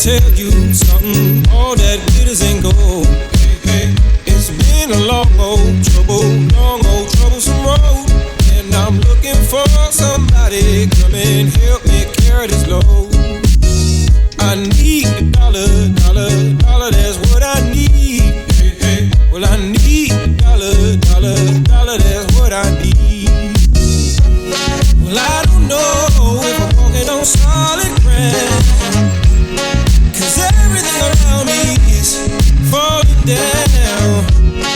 tell you something, all that glitters ain't gold. Hey, hey, it's been a long old troublesome road, and I'm looking for somebody come and help me carry this load. I need a dollar, that's what I need. Hey, hey, well I need a dollar, that's what I need. Well I don't know if I'm walking on solid ground, 'cause everything around me is falling down,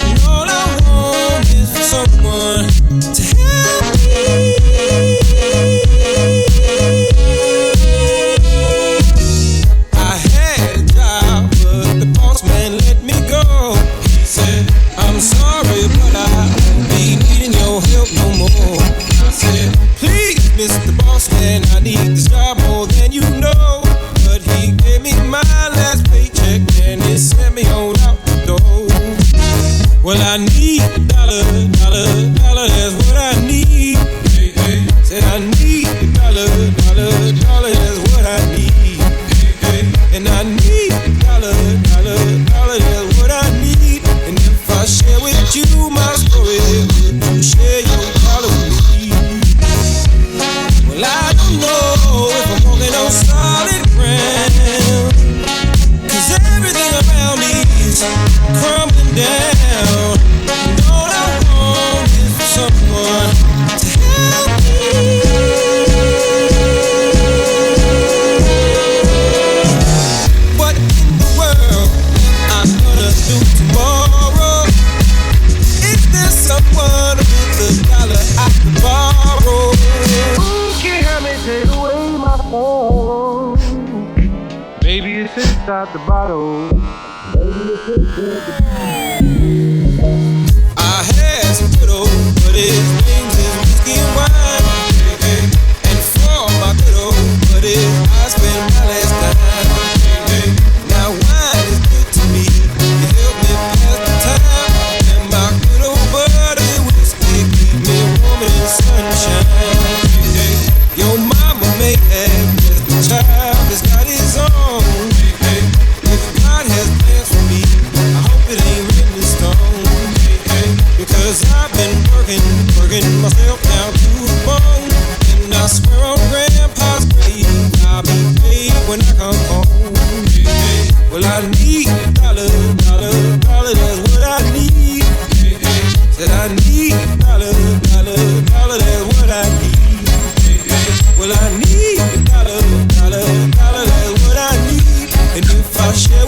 and all I want is for someone to help me. I had a job, but the boss man let me go. He said, I'm sorry, but I won't be needing your help no more. I said, please, Mr. Boss Man, I need this job more than you know. But he gave me my last paycheck and he sent me on out the door. Well, I need a dollar, that's what I need. Hey, hey. Said I need a dollar, that's what I need. Hey, hey. And I need a dollar, that's what I need. And if I share with you my story, would you share your dollar with me? Well, I don't know if I'm walking on solid ground, 'cause everything around me is crumbling down, and all I want is for someone to help me. What in the world I'm gonna do tomorrow? Is there someone with a dollar I can borrow? Take away my phone. Maybe it's inside the bottle. I had some good old buddies, names is whiskey and wine. And for my good old buddies, I spent my last dime. Now wine is good to me, it helped me pass the time. And my good old buddy whiskey keep me warm in the sunshine. Your mama may have just a child that's got his own. If God has plans for me, I hope it ain't written in stone. Because I've been working myself down to the bone. And I swear on Grandpa's grave, I'll be paid when I come home. Well, I need a dollar, that's what I need. Said I need a dollar, that's what I need. Well, I need a dollar, that's what I need. And if I share